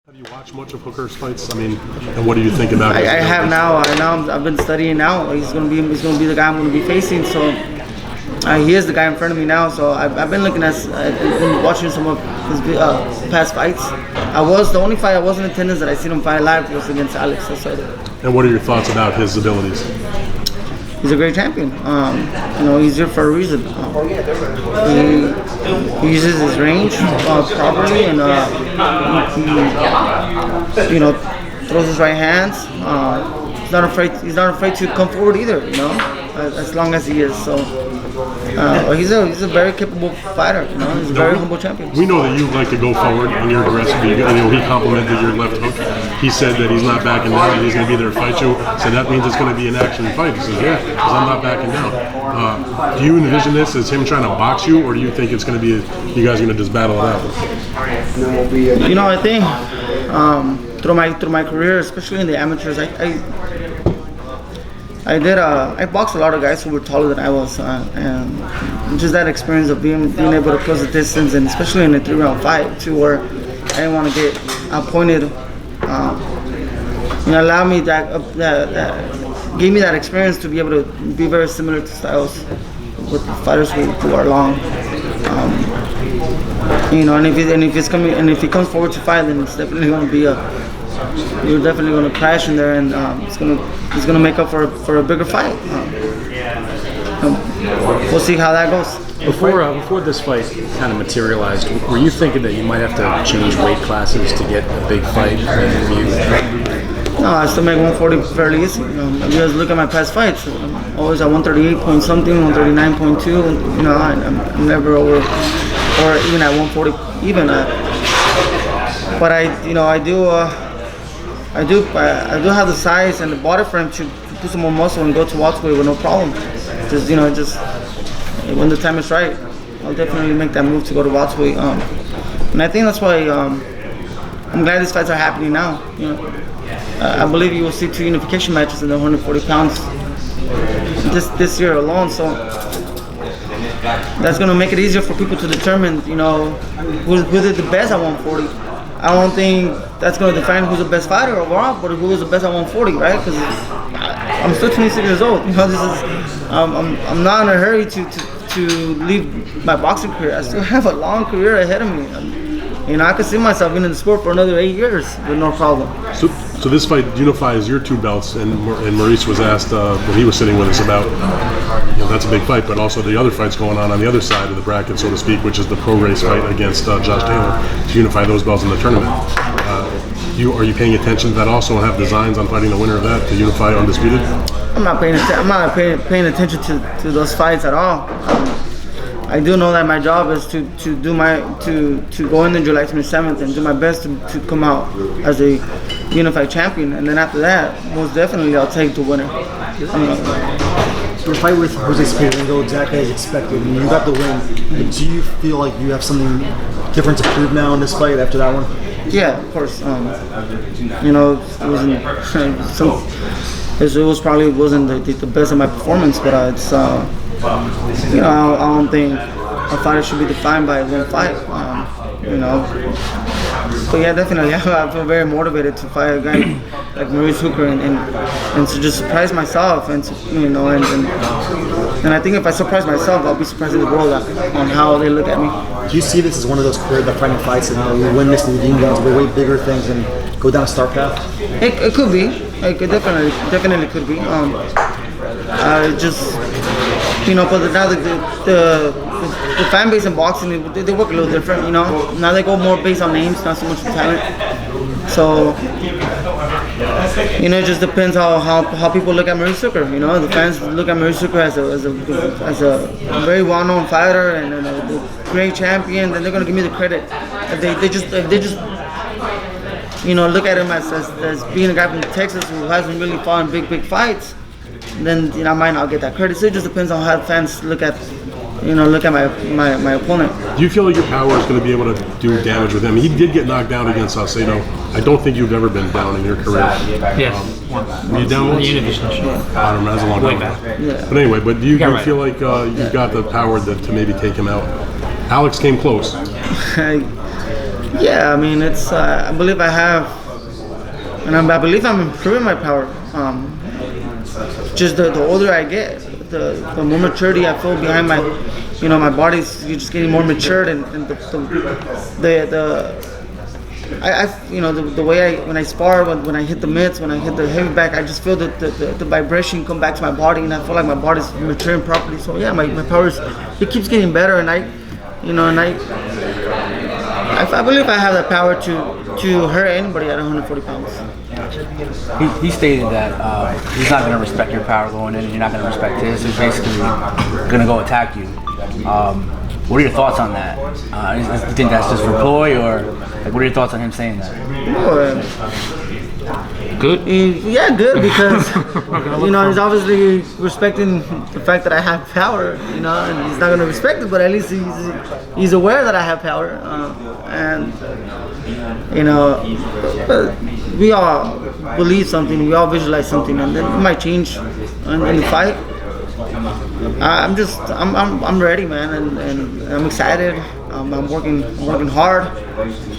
Have you watched much of Hooker's fights? I mean, and what do you think about it? I have now. I've been studying now. He's gonna be the guy I'm gonna be facing. So he is the guy in front of me now. So I've been looking at, been watching some of his past fights. The only fight I was in attendance that I seen him fight live was against Alex. That's it. And what are your thoughts about his abilities? He's a great champion. He's here for a reason. He uses his range properly, and he throws his right hands. He's not afraid to come forward either. As long as he is. So he's a very capable fighter. He's a very humble champion. We know that you like to go forward and you're aggressive. He complimented your left hook. He said that he's not backing down and he's going to be there to fight you. So that means it's going to be an action fight. He says, yeah, because I'm not backing down. Do you envision this as him trying to box you, or do you think it's going to be you guys are going to just battle it out? I think through my career, especially in the amateurs, I boxed a lot of guys who were taller than I was, and just that experience of being able to close the distance, and especially in a 3-round fight too, where I didn't want to get outpointed. Allowed me gave me that experience to be able to be very similar to styles with fighters who are long. And if he comes forward to fight, then it's definitely going to be you're definitely going to crash in there, and he's going to make up for a bigger fight. We'll see how that goes. Before this fight kind of materialized, were you thinking that you might have to change weight classes to get a big fight? No, I still make 140 fairly easy. If you guys look at my past fights, I'm always at 138 point something, 139.2. I'm never over, or even at 140 even. But I do have the size and the body frame to put some more muscle and go to welterweight with no problem. Just when the time is right, I'll definitely make that move to go to welterweight. And I think that's why I'm glad these fights are happening now. I believe you will see 2 unification matches in the 140 pounds this year alone. So that's going to make it easier for people to determine, who did the best at 140. I don't think that's going to define who's the best fighter overall, but who is the best at 140, right? Because I'm still 26 years old. I'm not in a hurry to leave my boxing career. I still have a long career ahead of me. I could see myself being in the sport for another 8 years with no problem. So this fight unifies your 2 belts, and Maurice was asked when he was sitting with us about, that's a big fight, but also the other fights going on the other side of the bracket, so to speak, which is the pro race fight against Josh Taylor, to unify those belts in the tournament. Are you paying attention to that also, and have designs on fighting the winner of that to unify undisputed? I'm not paying attention to those fights at all. I do know that my job is to go in July 27th and do my best to come out as a unified champion, and then after that, most definitely I'll take the winner. Your fight with Jose Spears didn't go exactly as expected, and you got the win. But do you feel like you have something different to prove now in this fight after that one? Yeah, of course. It probably wasn't the best of my performance, but it's. I don't think a fighter should be defined by one fight. But yeah, definitely, I feel very motivated to fight a guy like Maurice Hooker and to just surprise myself, and I think if I surprise myself, I'll be surprising the world on how they look at me. Do you see this as one of those career-defining fights, and you win this and you gain guns, way bigger things, and go down a star path? It could be. It could definitely could be. But now the fan base in boxing, they work a little different, Now they go more based on names, not so much talent. So, it just depends how people look at Maurice Hooker. The fans look at Maurice Hooker as a very well-known fighter and a great champion. Then they're gonna give me the credit. If they just look at him as being a guy from Texas who hasn't really fought in big fights, then I might not get that credit. So it just depends on how fans look at my opponent. Do you feel like your power is going to be able to do damage with him? He did get knocked down against Salcedo. I don't think you've ever been down in your career. Yes. Were you down once? Univision. I don't remember. That's a long time ago. Yeah. But anyway, do you feel like you've got the power to maybe take him out? Alex came close. Yeah, I mean, it's. I believe I have, and I believe I'm improving my power. Just the older I get, the more maturity I feel behind my, my body's just getting more matured, and the way when I spar, when I hit the mitts, when I hit the heavy back, I just feel the vibration come back to my body, and I feel like my body's maturing properly. So yeah, my power it keeps getting better, and I believe I have the power to hurt anybody at 140 pounds. He stated that he's not going to respect your power going in, and you're not going to respect his. He's basically going to go attack you. What are your thoughts on that? You think that's just for ploy, or what are your thoughts on him saying that? Good. Yeah, good, because he's obviously respecting the fact that I have power, and he's not going to respect it, but at least he's aware that I have power, and we all believe something, we all visualize something, and then it might change in the fight. I'm ready, man, and I'm excited. I'm working hard.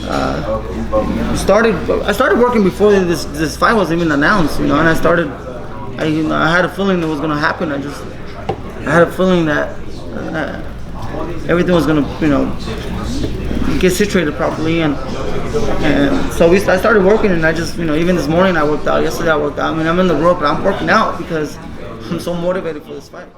I started working before this fight was even announced, and I had a feeling it was gonna happen. I had a feeling that everything was gonna, get situated properly, and so I started working, and I just, even this morning I worked out. Yesterday I worked out. I mean, I'm in the rope, but I'm working out because I'm so motivated for this fight.